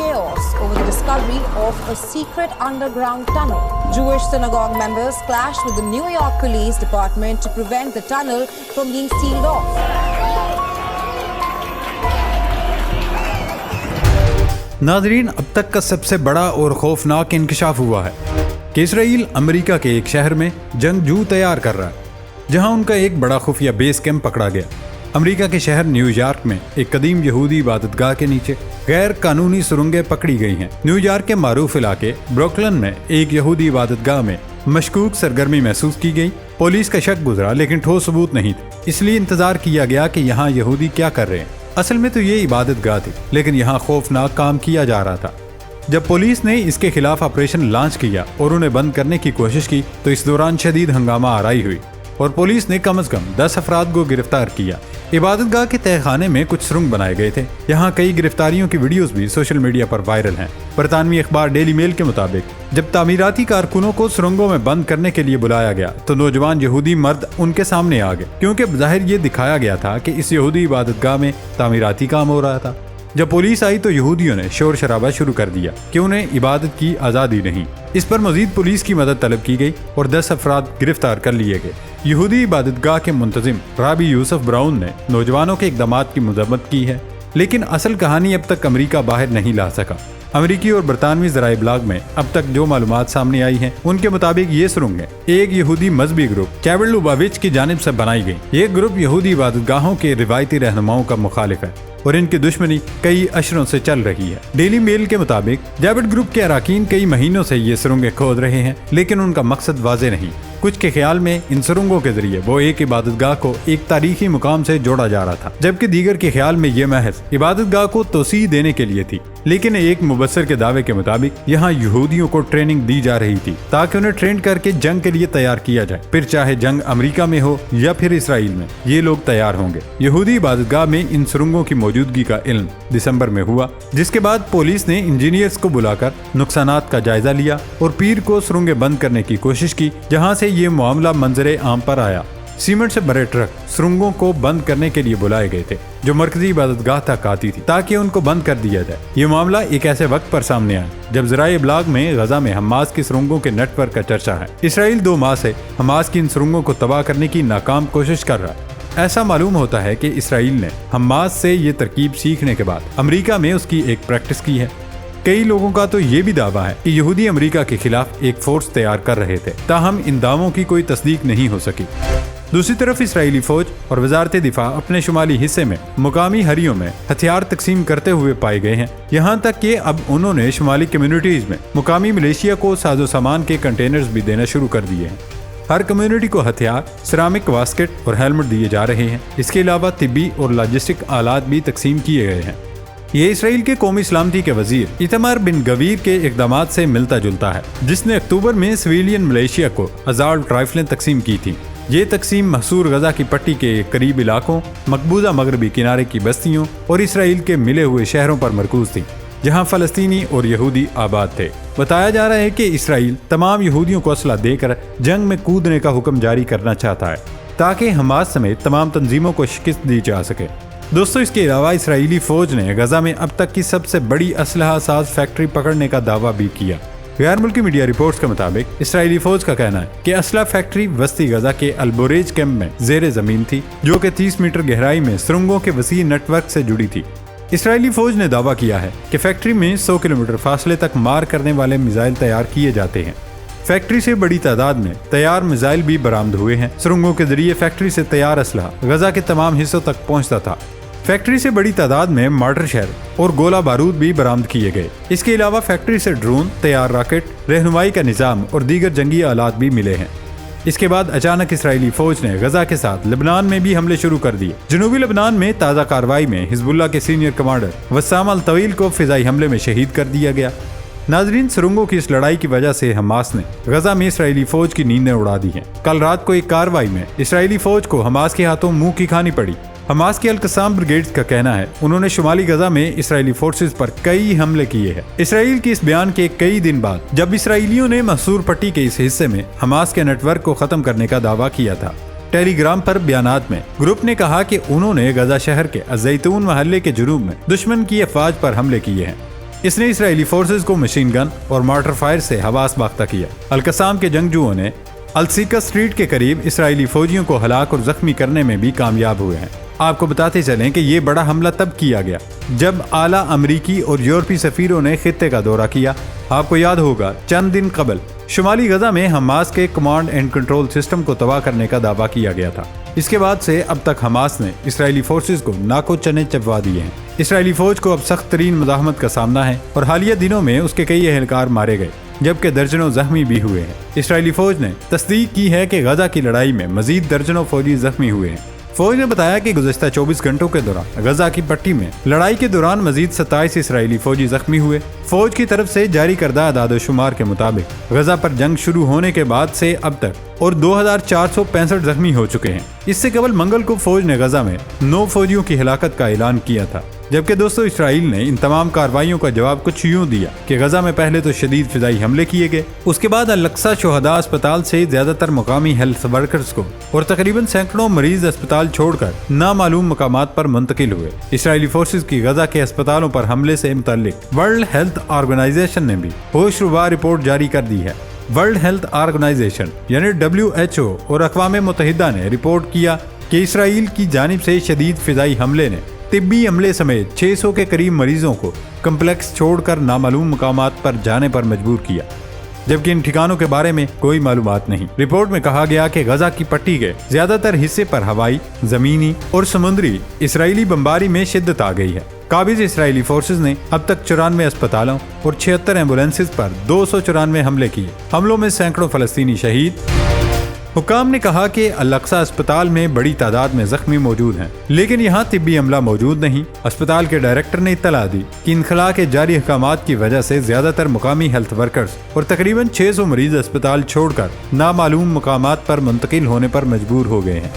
chaos over the discovery of a secret underground tunnel. Jewish synagogue members clashed with the New York Police Department to prevent the tunnel from being sealed off. ناظرین، اب تک کا سب سے بڑا اور خوفناک انکشاف ہوا ہے کہ اسرائیل امریکہ کے ایک شہر میں جنگجو تیار کر رہا ہے، جہاں ان کا ایک بڑا خفیہ بیس کیمپ پکڑا گیا۔ امریکہ کے شہر نیو یارک میں ایک قدیم یہودی عبادت گاہ کے نیچے غیر قانونی سرنگیں پکڑی گئی ہیں۔ نیو یارک کے معروف علاقے بروکلن میں ایک یہودی عبادت گاہ میں مشکوک سرگرمی محسوس کی گئی۔ پولیس کا شک گزرا لیکن ٹھوس ثبوت نہیں تھا، اس لیے انتظار کیا گیا کہ یہاں یہودی کیا کر رہے ہیں۔ اصل میں تو یہ عبادت گاہ تھی، لیکن یہاں خوفناک کام کیا جا رہا تھا۔ جب پولیس نے اس کے خلاف آپریشن لانچ کیا اور انہیں بند کرنے کی کوشش کی تو اس دوران شدید ہنگامہ آرائی ہوئی اور پولیس نے کم از کم 10 افراد کو گرفتار کیا۔ عبادت گاہ کے تہہ خانے میں کچھ سرنگ بنائے گئے تھے۔ یہاں کئی گرفتاریوں کی ویڈیوز بھی سوشل میڈیا پر وائرل ہیں۔ برطانوی اخبار ڈیلی میل کے مطابق جب تعمیراتی کارکنوں کو سرنگوں میں بند کرنے کے لیے بلایا گیا تو نوجوان یہودی مرد ان کے سامنے آ گئے، کیونکہ بظاہر یہ دکھایا گیا تھا کہ اس یہودی عبادت گاہ میں تعمیراتی کام ہو رہا تھا۔ جب پولیس آئی تو یہودیوں نے شور شرابہ شروع کر دیا کہ انہیں عبادت کی آزادی نہیں۔ اس پر مزید پولیس کی مدد طلب کی گئی اور 10 افراد گرفتار کر لیے گئے۔ یہودی عبادت گاہ کے منتظم رابی یوسف براؤن نے نوجوانوں کے اقدامات کی مذمت کی ہے، لیکن اصل کہانی اب تک امریکہ باہر نہیں لا سکا۔ امریکی اور برطانوی ذرائع ابلاغ میں اب تک جو معلومات سامنے آئی ہیں ان کے مطابق یہ سرنگیں ایک یہودی مذہبی گروپ کیبل لوباوچ کی جانب سے بنائی گئی۔ یہ گروپ یہودی عبادت گاہوں کے روایتی رہنماؤں کا مخالف ہے اور ان کی دشمنی کئی اشروں سے چل رہی ہے۔ ڈیلی میل کے مطابق جیبٹ گروپ کے اراکین کئی مہینوں سے یہ سرنگیں کھود رہے ہیں، لیکن ان کا مقصد واضح نہیں۔ کچھ کے خیال میں ان سرنگوں کے ذریعے وہ ایک عبادت گاہ کو ایک تاریخی مقام سے جوڑا جا رہا تھا، جبکہ دیگر کے خیال میں یہ محض عبادت گاہ کو توسیع دینے کے لیے تھی۔ لیکن ایک مبصر کے دعوے کے مطابق یہاں یہودیوں کو ٹریننگ دی جا رہی تھی تاکہ انہیں ٹرین کر کے جنگ کے لیے تیار کیا جائے، پھر چاہے جنگ امریکہ میں ہو یا پھر اسرائیل میں، یہ لوگ تیار ہوں گے۔ یہودی عبادت گاہ میں ان سرنگوں کی موجودگی کا علم دسمبر میں ہوا، جس کے بعد پولیس نے انجینئرز کو بلا کر نقصانات کا جائزہ لیا اور پیر کو سرنگیں بند کرنے کی کوشش کی، جہاں سے یہ معاملہ منظر عام پر آیا۔ سیمنٹ سے بھرے ٹرک سرنگوں کو بند کرنے کے لیے بلائے گئے تھے جو مرکزی عبادت گاہ تک آتی تھی تاکہ ان کو بند کر دیا جائے۔ یہ معاملہ ایک ایسے وقت پر سامنے آیا جب ذرائع ابلاغ میں غزہ میں حماس کی سرنگوں کے نیٹ ورک کا چرچا ہے۔ اسرائیل 2 ماہ سے حماس کی ان سرنگوں کو تباہ کرنے کی ناکام کوشش کر رہا ہے۔ ایسا معلوم ہوتا ہے کہ اسرائیل نے حماس سے یہ ترکیب سیکھنے کے بعد امریکہ میں اس کی ایک پریکٹس کی ہے۔ کئی لوگوں کا تو یہ بھی دعویٰ ہے کہ یہودی امریکہ کے خلاف ایک فورس تیار کر رہے تھے، تاہم ان دعووں کی کوئی تصدیق نہیں ہو سکی۔ دوسری طرف اسرائیلی فوج اور وزارت دفاع اپنے شمالی حصے میں مقامی ہریوں میں ہتھیار تقسیم کرتے ہوئے پائے گئے ہیں، یہاں تک کہ اب انہوں نے شمالی کمیونٹیز میں مقامی ملیشیا کو ساز و سامان کے کنٹینرز بھی دینا شروع کر دیے ہیں۔ ہر کمیونٹی کو ہتھیار، سیرامک واسکٹ اور ہیلمٹ دیے جا رہے ہیں۔ اس کے علاوہ طبی اور لاجسٹک آلات بھی تقسیم کیے گئے ہیں۔ یہ اسرائیل کے قومی سلامتی کے وزیر ایتمار بن گویر کے اقدامات سے ملتا جلتا ہے، جس نے اکتوبر میں سویلین ملیشیا کو اسالٹ رائفلیں تقسیم کی تھیں۔ یہ تقسیم محصور غزہ کی پٹی کے قریب علاقوں، مقبوضہ مغربی کنارے کی بستیوں اور اسرائیل کے ملے ہوئے شہروں پر مرکوز تھی جہاں فلسطینی اور یہودی آباد تھے۔ بتایا جا رہا ہے کہ اسرائیل تمام یہودیوں کو اسلحہ دے کر جنگ میں کودنے کا حکم جاری کرنا چاہتا ہے تاکہ حماس سمیت تمام تنظیموں کو شکست دی جا سکے۔ دوستو، اس کے علاوہ اسرائیلی فوج نے غزہ میں اب تک کی سب سے بڑی اسلحہ ساز فیکٹری پکڑنے کا دعویٰ بھی کیا۔ غیر ملکی میڈیا رپورٹس کے مطابق اسرائیلی فوج کا کہنا ہے کہ اسلحہ فیکٹری وسطی غزہ کے البوریج کیمپ میں زیر زمین تھی، جو کہ 30 میٹر گہرائی میں سرنگوں کے وسیع نیٹ ورک سے جڑی تھی۔ اسرائیلی فوج نے دعویٰ کیا ہے کہ فیکٹری میں 100 کلومیٹر فاصلے تک مار کرنے والے میزائل تیار کیے جاتے ہیں۔ فیکٹری سے بڑی تعداد میں تیار میزائل بھی برآمد ہوئے ہیں۔ سرنگوں کے ذریعے فیکٹری سے تیار اسلحہ غزہ کے تمام حصوں تک پہنچتا تھا۔ فیکٹری سے بڑی تعداد میں مارٹر شیل اور گولہ بارود بھی برآمد کیے گئے۔ اس کے علاوہ فیکٹری سے ڈرون، تیار راکٹ، رہنمائی کا نظام اور دیگر جنگی آلات بھی ملے ہیں۔ اس کے بعد اچانک اسرائیلی فوج نے غزہ کے ساتھ لبنان میں بھی حملے شروع کر دیے۔ جنوبی لبنان میں تازہ کارروائی میں حزب اللہ کے سینئر کمانڈر وسام الطویل کو فضائی حملے میں شہید کر دیا گیا۔ ناظرین، سرنگوں کی اس لڑائی کی وجہ سے حماس نے غزہ میں اسرائیلی فوج کی نیندیں اڑا دی ہیں۔ کل رات کو ایک کارروائی میں اسرائیلی فوج کو حماس کے ہاتھوں منہ کی کھانی پڑی۔ حماس کے القسام بریگیڈز کا کہنا ہے انہوں نے شمالی غزہ میں اسرائیلی فورسز پر کئی حملے کیے ہیں۔ اسرائیل کے اس بیان کے کئی دن بعد جب اسرائیلیوں نے محصور پٹی کے اس حصے میں حماس کے نیٹ ورک کو ختم کرنے کا دعویٰ کیا تھا۔ ٹیلی گرام پر بیانات میں گروپ نے کہا کہ انہوں نے غزہ شہر کے الزیتون محلے کے جنوب میں دشمن کی افواج پر حملے کیے ہیں۔ اس نے اسرائیلی فورسز کو مشین گن اور مارٹر فائر سے حواس باختہ کیا۔ القسام کے جنگجوؤں نے السیکا اسٹریٹ کے قریب اسرائیلی فوجیوں کو ہلاک اور زخمی کرنے میں بھی کامیاب ہوئے ہیں۔ آپ کو بتاتے چلیں کہ یہ بڑا حملہ تب کیا گیا جب اعلیٰ امریکی اور یورپی سفیروں نے خطے کا دورہ کیا۔ آپ کو یاد ہوگا چند دن قبل شمالی غزہ میں حماس کے کمانڈ اینڈ کنٹرول سسٹم کو تباہ کرنے کا دعویٰ کیا گیا تھا۔ اس کے بعد سے اب تک حماس نے اسرائیلی فورسز کو ناکو چنے چبوا دیے ہیں۔ اسرائیلی فوج کو اب سخت ترین مزاحمت کا سامنا ہے اور حالیہ دنوں میں اس کے کئی اہلکار مارے گئے جبکہ درجنوں زخمی بھی ہوئے ہیں۔ اسرائیلی فوج نے تصدیق کی ہے کہ غزہ کی لڑائی میں مزید درجنوں فوجی زخمی ہوئے ہیں۔ فوج نے بتایا کہ گزشتہ 24 گھنٹوں کے دوران غزہ کی پٹی میں لڑائی کے دوران مزید 27 اسرائیلی فوجی زخمی ہوئے۔ فوج کی طرف سے جاری کردہ اعداد و شمار کے مطابق غزہ پر جنگ شروع ہونے کے بعد سے اب تک اور 2465 زخمی ہو چکے ہیں۔ اس سے قبل منگل کو فوج نے غزہ میں 9 فوجیوں کی ہلاکت کا اعلان کیا تھا، جبکہ دوستو اسرائیل نے ان تمام کارروائیوں کا جواب کچھ یوں دیا کہ غزہ میں پہلے تو شدید فضائی حملے کیے گئے، اس کے بعد الاقصی شہداء اسپتال سے زیادہ تر مقامی ہیلتھ ورکرز کو اور تقریباً سینکڑوں مریض اسپتال چھوڑ کر نامعلوم مقامات پر منتقل ہوئے۔ اسرائیلی فورسز کی غزہ کے اسپتالوں پر حملے سے متعلق ورلڈ ہیلتھ آرگنائزیشن نے بھی ہوش ربا رپورٹ جاری کر دی ہے۔ ورلڈ ہیلتھ آرگنائزیشن یعنی WHO اور اقوام متحدہ نے رپورٹ کیا کہ اسرائیل کی جانب سے شدید فضائی حملے نے طبی عملے سمیت 600 کے قریب مریضوں کو کمپلیکس چھوڑ کر نامعلوم مقامات پر جانے پر مجبور کیا، جبکہ ان ٹھکانوں کے بارے میں کوئی معلومات نہیں۔ رپورٹ میں کہا گیا کہ غزہ کی پٹی کے زیادہ تر حصے پر ہوائی، زمینی اور سمندری اسرائیلی بمباری میں شدت آ گئی ہے۔ قابض اسرائیلی فورسز نے اب تک 94 اسپتالوں اور 76 ایمبولینسز پر 294 حملے کیے۔ حملوں میں سینکڑوں فلسطینی شہید۔ حکام نے کہا کہ الاقصی اسپتال میں بڑی تعداد میں زخمی موجود ہیں، لیکن یہاں طبی عملہ موجود نہیں۔ اسپتال کے ڈائریکٹر نے اطلاع دی کہ انخلاء کے جاری احکامات کی وجہ سے زیادہ تر مقامی ہیلتھ ورکرز اور تقریباً 600 مریض اسپتال چھوڑ کر نامعلوم مقامات پر منتقل ہونے پر مجبور ہو گئے ہیں۔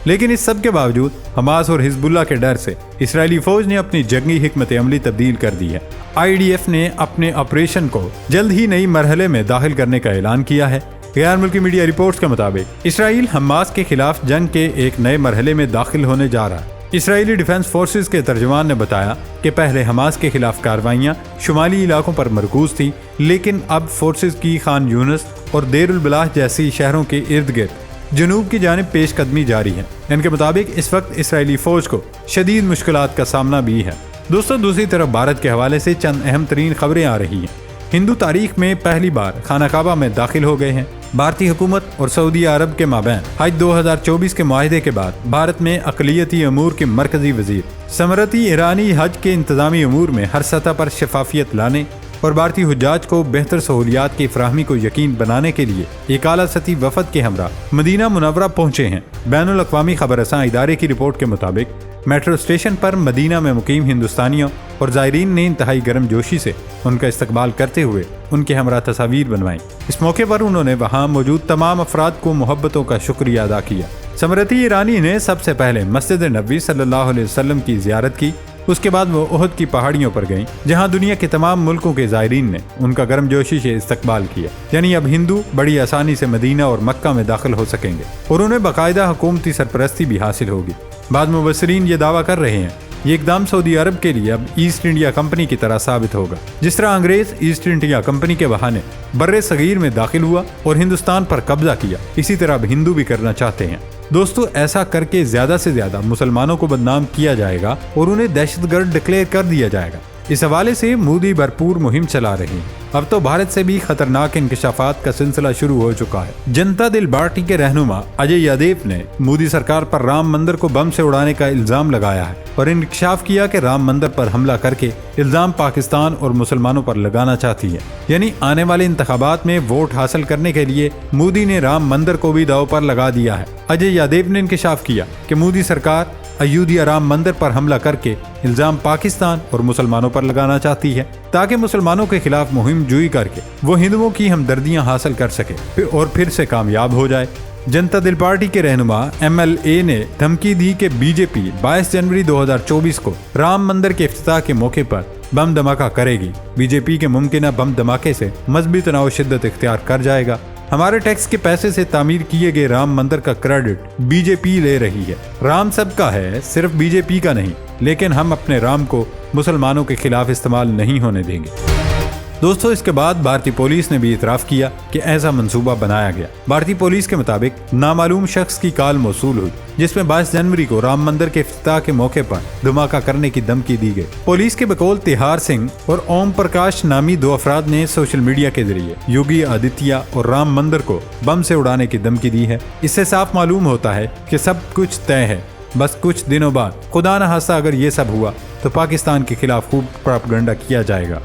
لیکن اس سب کے باوجود حماس اور حزب اللہ کے ڈر سے اسرائیلی فوج نے اپنی جنگی حکمت عملی تبدیل کر دی ہے۔ IDF نے اپنے آپریشن کو جلد ہی نئی مرحلے میں داخل کرنے کا اعلان کیا ہے۔ غیر ملکی میڈیا رپورٹس کے مطابق اسرائیل حماس کے خلاف جنگ کے ایک نئے مرحلے میں داخل ہونے جا رہا ہے۔ اسرائیلی ڈیفنس فورسز کے ترجمان نے بتایا کہ پہلے حماس کے خلاف کارروائیاں شمالی علاقوں پر مرکوز تھیں، لیکن اب فورسز کی خان یونس اور دیر البلاح جیسی شہروں کے ارد گرد جنوب کی جانب پیش قدمی جاری ہے۔ ان کے مطابق اس وقت اسرائیلی فوج کو شدید مشکلات کا سامنا بھی ہے۔ دوستو، دوسری طرف بھارت کے حوالے سے چند اہم ترین خبریں آ رہی ہیں۔ ہندو تاریخ میں پہلی بار خانہ کعبہ میں داخل ہو گئے ہیں۔ بھارتی حکومت اور سعودی عرب کے مابین حج 2024 کے معاہدے کے بعد بھارت میں اقلیتی امور کے مرکزی وزیر سمرتی ایرانی حج کے انتظامی امور میں ہر سطح پر شفافیت لانے اور بھارتی حجاج کو بہتر سہولیات کی فراہمی کو یقین بنانے کے لیے ایک اعلیٰ سطحی وفد کے ہمراہ مدینہ منورہ پہنچے ہیں۔ بین الاقوامی خبر رساں ادارے کی رپورٹ کے مطابق میٹرو اسٹیشن پر مدینہ میں مقیم ہندوستانیوں اور زائرین نے انتہائی گرم جوشی سے ان کا استقبال کرتے ہوئے ان کے ہمراہ تصاویر بنوائیں۔ اس موقع پر انہوں نے وہاں موجود تمام افراد کو محبتوں کا شکریہ ادا کیا۔ سمرتی ایرانی نے سب سے پہلے مسجد نبوی صلی اللہ علیہ وسلم کی زیارت کی، اس کے بعد وہ احد کی پہاڑیوں پر گئیں جہاں دنیا کے تمام ملکوں کے زائرین نے ان کا گرم جوشی سے استقبال کیا۔ یعنی اب ہندو بڑی آسانی سے مدینہ اور مکہ میں داخل ہو سکیں گے اور انہیں باقاعدہ حکومتی سرپرستی بھی حاصل ہوگی۔ بعض مبصرین یہ دعویٰ کر رہے ہیں یہ اقدام سعودی عرب کے لیے اب ایسٹ انڈیا کمپنی کی طرح ثابت ہوگا۔ جس طرح انگریز ایسٹ انڈیا کمپنی کے بہانے بر صغیر میں داخل ہوا اور ہندوستان پر قبضہ کیا، اسی طرح اب ہندو بھی کرنا چاہتے ہیں۔ دوستو، ایسا کر کے زیادہ سے زیادہ مسلمانوں کو بدنام کیا جائے گا اور انہیں دہشت گرد ڈکلیئر کر دیا جائے گا۔ اس حوالے سے مودی بھرپور مہم چلا رہے ہیں۔ اب تو بھارت سے بھی خطرناک انکشافات کا سلسلہ شروع ہو چکا ہے۔ جنتا دل پارٹی کے رہنما اجے یادیو نے مودی سرکار پر رام مندر کو بم سے اڑانے کا الزام لگایا ہے اور انکشاف کیا کہ رام مندر پر حملہ کر کے الزام پاکستان اور مسلمانوں پر لگانا چاہتی ہے۔ یعنی آنے والے انتخابات میں ووٹ حاصل کرنے کے لیے مودی نے رام مندر کو بھی داؤ پر لگا دیا ہے۔ اجے یادیو نے انکشاف کیا کہ مودی سرکار ایودھیا رام مندر پر حملہ کر کے الزام پاکستان اور مسلمانوں پر لگانا چاہتی ہے تاکہ مسلمانوں کے خلاف مہم جوئی کر کے وہ ہندوؤں کی ہمدردیاں حاصل کر سکے اور پھر سے کامیاب ہو جائے۔ جنتا دل پارٹی کے رہنما MLA نے دھمکی دی کہ BJP 22 جنوری 2024 کو رام مندر کے افتتاح کے موقع پر بم دھماکہ کرے گی۔ BJP کے ممکنہ بم دھماکے سے مذہبی تناؤ شدت اختیار کر جائے گا۔ ہمارے ٹیکس کے پیسے سے تعمیر کیے گئے رام مندر کا کریڈٹ BJP لے رہی ہے۔ رام سب کا ہے، صرف BJP کا نہیں، لیکن ہم اپنے رام کو مسلمانوں کے خلاف استعمال نہیں ہونے دیں گے۔ دوستو، اس کے بعد بھارتی پولیس نے بھی اعتراف کیا کہ ایسا منصوبہ بنایا گیا۔ بھارتی پولیس کے مطابق نامعلوم شخص کی کال موصول ہوئی جس میں 22 جنوری کو رام مندر کے افتتاح کے موقع پر دھماکہ کرنے کی دھمکی دی گئی۔ پولیس کے بقول تہار سنگھ اور اوم پرکاش نامی 2 افراد نے سوشل میڈیا کے ذریعے یوگی آدتیہ اور رام مندر کو بم سے اڑانے کی دھمکی دی ہے۔ اس سے صاف معلوم ہوتا ہے کہ سب کچھ طے ہے۔ بس کچھ دنوں بعد خدا نہ خواستہ اگر یہ سب ہوا تو پاکستان کے خلاف خوب پروپیگنڈا کیا جائے گا۔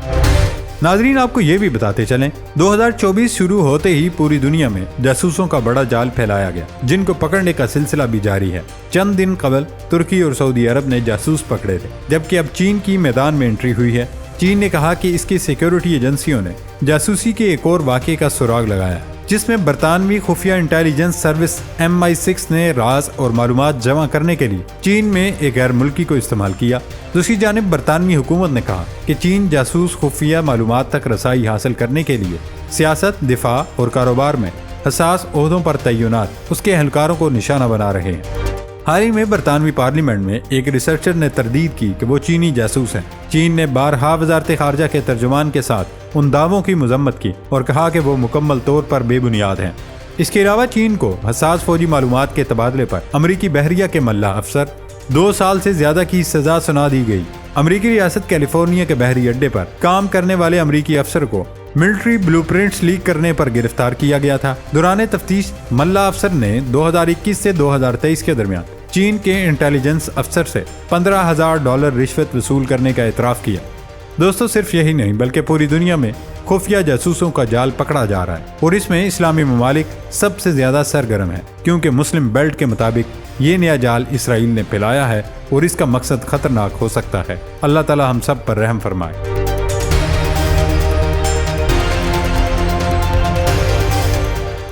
ناظرین، آپ کو یہ بھی بتاتے چلیں، 2024 شروع ہوتے ہی پوری دنیا میں جاسوسوں کا بڑا جال پھیلایا گیا جن کو پکڑنے کا سلسلہ بھی جاری ہے۔ چند دن قبل ترکی اور سعودی عرب نے جاسوس پکڑے تھے، جبکہ اب چین کی میدان میں انٹری ہوئی ہے۔ چین نے کہا کہ اس کی سیکیورٹی ایجنسیوں نے جاسوسی کے ایک اور واقعے کا سراغ لگایا جس میں برطانوی خفیہ انٹیلیجنس سروس MI6 نے راز اور معلومات جمع کرنے کے لیے چین میں ایک غیر ملکی کو استعمال کیا۔ دوسری جانب برطانوی حکومت نے کہا کہ چین جاسوس خفیہ معلومات تک رسائی حاصل کرنے کے لیے سیاست، دفاع اور کاروبار میں حساس عہدوں پر تعینات اس کے اہلکاروں کو نشانہ بنا رہے ہیں۔ حال ہی میں برطانوی پارلیمنٹ میں ایک ریسرچر نے تردید کی کہ وہ چینی جاسوس ہیں۔ چین نے بارہا وزارت خارجہ کے ترجمان کے ساتھ ان دعووں کی مذمت کی اور کہا کہ وہ مکمل طور پر بے بنیاد ہیں۔ اس کے علاوہ چین کو حساس فوجی معلومات کے تبادلے پر امریکی بحریہ کے ملاح افسر 2 سال سے زیادہ کی سزا سنا دی گئی۔ امریکی ریاست کیلیفورنیا کے بحری اڈے پر کام کرنے والے امریکی افسر کو ملٹری بلو پرنٹس لیک کرنے پر گرفتار کیا گیا تھا۔ دوران تفتیش ملاح افسر نے 2021 سے 2023 کے درمیان چین کے انٹیلیجنس افسر سے $15,000 رشوت وصول کرنے کا اعتراف کیا۔ دوستو، صرف یہی نہیں بلکہ پوری دنیا میں خفیہ جاسوسوں کا جال پکڑا جا رہا ہے اور اس میں اسلامی ممالک سب سے زیادہ سرگرم ہے، کیونکہ مسلم بیلٹ کے مطابق یہ نیا جال اسرائیل نے پھیلایا ہے اور اس کا مقصد خطرناک ہو سکتا ہے۔ اللہ تعالی ہم سب پر رحم فرمائے۔